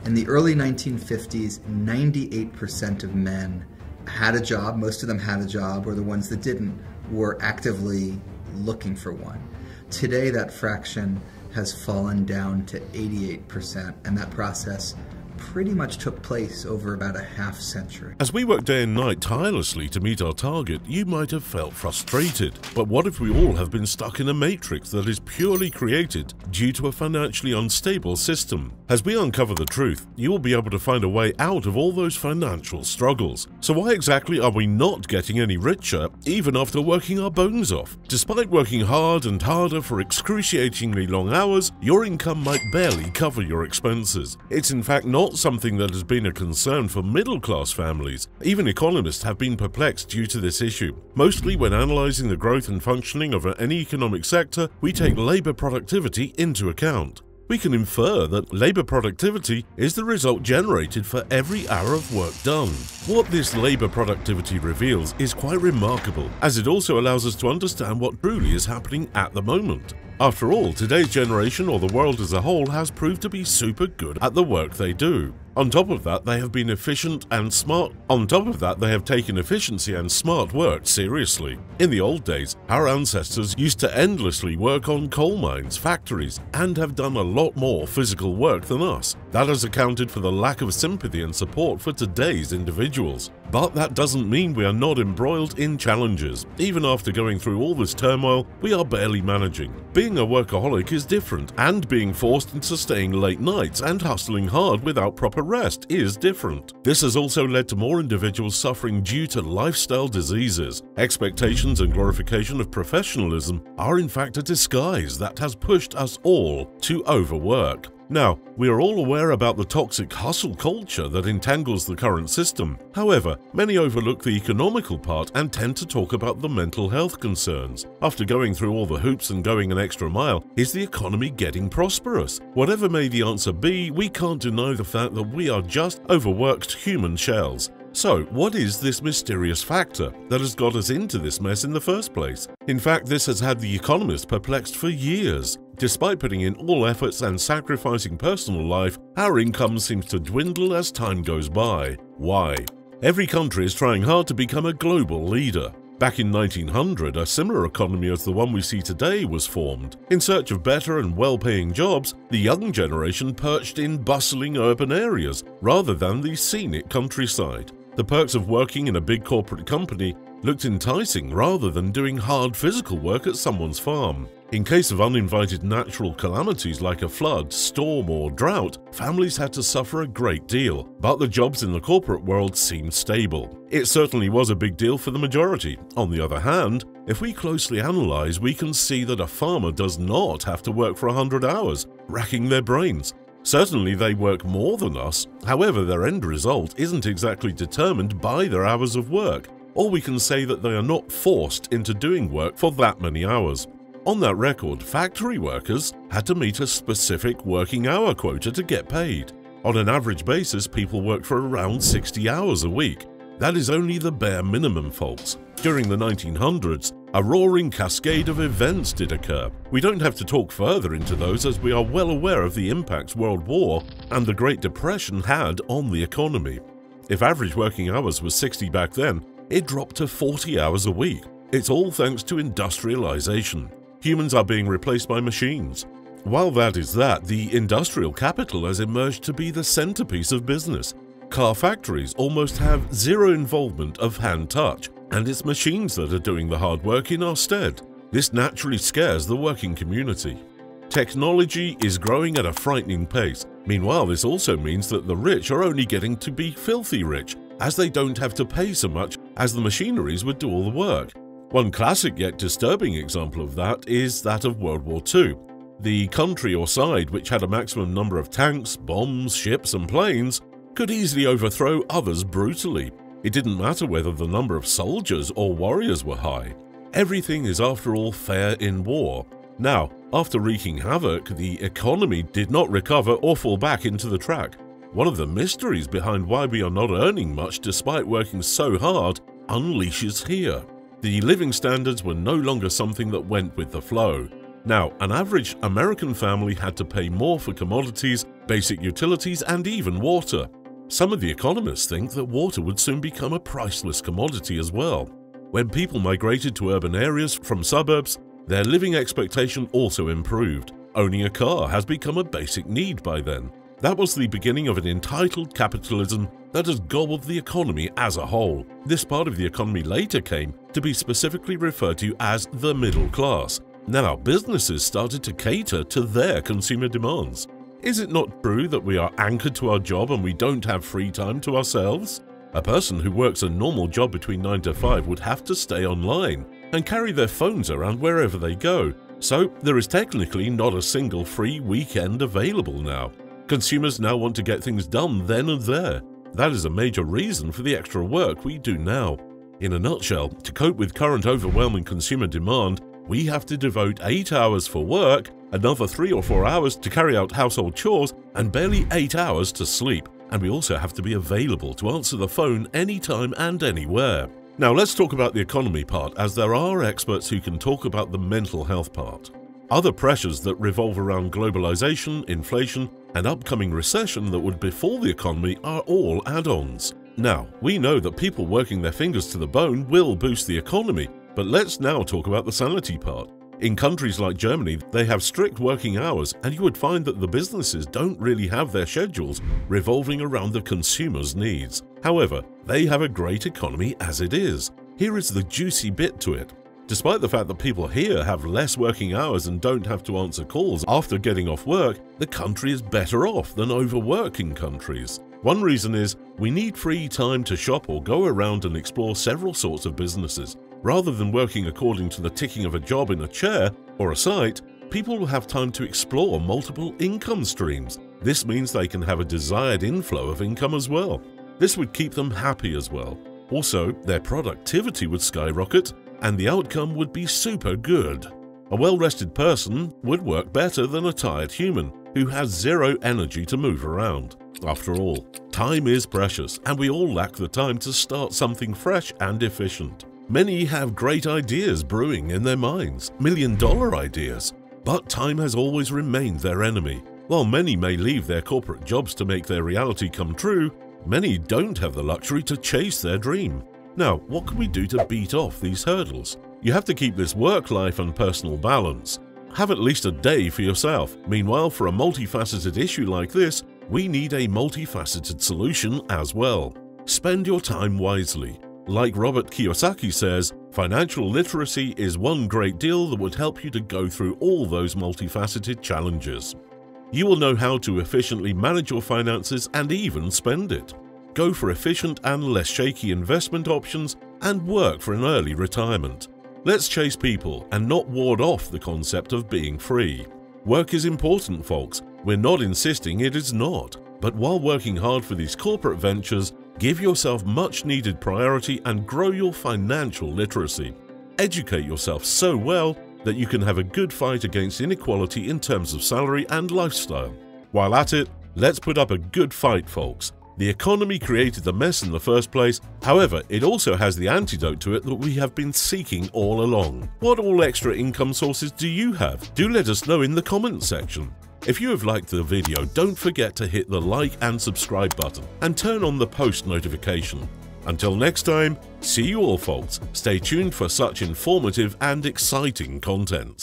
In the early 1950s, 98% of men had a job, most of them had a job, or the ones that didn't were actively looking for one. Today that fraction has fallen down to 88%, and that process pretty much took place over about a half-century. As we work day and night tirelessly to meet our target, you might have felt frustrated. But what if we all have been stuck in a matrix that is purely created due to a financially unstable system? As we uncover the truth, you will be able to find a way out of all those financial struggles. So why exactly are we not getting any richer, even after working our bones off? Despite working hard and harder for excruciatingly long hours, your income might barely cover your expenses. It's in fact not something that has been a concern for middle-class families. Even economists have been perplexed due to this issue. Mostly when analyzing the growth and functioning of any economic sector, we take labor productivity into account. We can infer that labor productivity is the result generated for every hour of work done. What this labor productivity reveals is quite remarkable, as it also allows us to understand what truly is happening at the moment. After all, today's generation, or the world as a whole, has proved to be super good at the work they do. On top of that, they have been efficient and smart. On top of that, they have taken efficiency and smart work seriously. In the old days, our ancestors used to endlessly work on coal mines, factories, and have done a lot more physical work than us. That has accounted for the lack of sympathy and support for today's individuals. But that doesn't mean we are not embroiled in challenges. Even after going through all this turmoil, we are barely managing. Being a workaholic is different, and being forced into staying late nights and hustling hard without proper rest is different. This has also led to more individuals suffering due to lifestyle diseases. Expectations and glorification of professionalism are in fact a disguise that has pushed us all to overwork. Now, we are all aware about the toxic hustle culture that entangles the current system. However, many overlook the economical part and tend to talk about the mental health concerns. After going through all the hoops and going an extra mile, is the economy getting prosperous? Whatever may the answer be, we can't deny the fact that we are just overworked human shells. So, what is this mysterious factor that has got us into this mess in the first place? In fact, this has had the economists perplexed for years. Despite putting in all efforts and sacrificing personal life, our income seems to dwindle as time goes by. Why? Every country is trying hard to become a global leader. Back in 1900, a similar economy as the one we see today was formed. In search of better and well-paying jobs, the young generation perched in bustling urban areas rather than the scenic countryside. The perks of working in a big corporate company looked enticing rather than doing hard physical work at someone's farm. In case of uninvited natural calamities like a flood, storm, or drought, families had to suffer a great deal, but the jobs in the corporate world seemed stable. It certainly was a big deal for the majority. On the other hand, if we closely analyze, we can see that a farmer does not have to work for 100 hours, racking their brains. Certainly they work more than us, however their end result isn't exactly determined by their hours of work, or we can say that they are not forced into doing work for that many hours. On that record, factory workers had to meet a specific working hour quota to get paid. On an average basis, people work for around 60 hours a week. That is only the bare minimum, folks. During the 1900s, a roaring cascade of events did occur. We don't have to talk further into those, as we are well aware of the impacts World War and the Great Depression had on the economy. If average working hours was 60 back then, it dropped to 40 hours a week. It's all thanks to industrialization. Humans are being replaced by machines. While that is that, the industrial capital has emerged to be the centerpiece of business. Car factories almost have zero involvement of hand touch, and it's machines that are doing the hard work in our stead. This naturally scares the working community. Technology is growing at a frightening pace. Meanwhile, this also means that the rich are only getting to be filthy rich, as they don't have to pay so much as the machineries would do all the work. One classic yet disturbing example of that is that of World War II. The country or side which had a maximum number of tanks, bombs, ships and planes could easily overthrow others brutally. It didn't matter whether the number of soldiers or warriors were high. Everything is after all fair in war. Now, after wreaking havoc, the economy did not recover or fall back into the track. One of the mysteries behind why we are not earning much despite working so hard unleashes here. The living standards were no longer something that went with the flow. Now, an average American family had to pay more for commodities, basic utilities, and even water. Some of the economists think that water would soon become a priceless commodity as well. When people migrated to urban areas from suburbs, their living expectation also improved. Owning a car has become a basic need by then. That was the beginning of an entitled capitalism that has gobbled the economy as a whole. This part of the economy later came to be specifically referred to as the middle class. Now, businesses started to cater to their consumer demands. Is it not true that we are anchored to our job and we don't have free time to ourselves? A person who works a normal job between 9 to 5 would have to stay online and carry their phones around wherever they go. So there is technically not a single free weekend available now. Consumers now want to get things done then and there. That is a major reason for the extra work we do now. In a nutshell, to cope with current overwhelming consumer demand, we have to devote 8 hours for work, another 3 or 4 hours to carry out household chores, and barely 8 hours to sleep. And we also have to be available to answer the phone anytime and anywhere. Now let's talk about the economy part, as there are experts who can talk about the mental health part. Other pressures that revolve around globalization, inflation, and upcoming recession that would befall the economy are all add-ons. Now, we know that people working their fingers to the bone will boost the economy, but let's now talk about the sanity part. In countries like Germany, they have strict working hours, and you would find that the businesses don't really have their schedules revolving around the consumer's needs. However, they have a great economy as it is. Here is the juicy bit to it. Despite the fact that people here have less working hours and don't have to answer calls after getting off work, the country is better off than overworking countries. One reason is we need free time to shop or go around and explore several sorts of businesses. Rather than working according to the ticking of a job in a chair or a site, people will have time to explore multiple income streams. This means they can have a desired inflow of income as well. This would keep them happy as well. Also, their productivity would skyrocket and the outcome would be super good. A well-rested person would work better than a tired human who has zero energy to move around. After all, time is precious and we all lack the time to start something fresh and efficient. Many have great ideas brewing in their minds, million-dollar ideas, but time has always remained their enemy. While many may leave their corporate jobs to make their reality come true, many don't have the luxury to chase their dream. Now, what can we do to beat off these hurdles? You have to keep this work-life and personal balance. Have at least a day for yourself. Meanwhile, for a multifaceted issue like this, we need a multifaceted solution as well. Spend your time wisely. Like Robert Kiyosaki says, financial literacy is one great deal that would help you to go through all those multifaceted challenges. You will know how to efficiently manage your finances and even spend it. Go for efficient and less shaky investment options and work for an early retirement. Let's chase people and not ward off the concept of being free. Work is important, folks. We're not insisting it is not. But while working hard for these corporate ventures, give yourself much-needed priority and grow your financial literacy. Educate yourself so well that you can have a good fight against inequality in terms of salary and lifestyle. While at it, let's put up a good fight, folks. The economy created the mess in the first place, however, it also has the antidote to it that we have been seeking all along. What all extra income sources do you have? Do let us know in the comments section. If you have liked the video, don't forget to hit the like and subscribe button and turn on the post notification. Until next time, see you all, folks. Stay tuned for such informative and exciting content.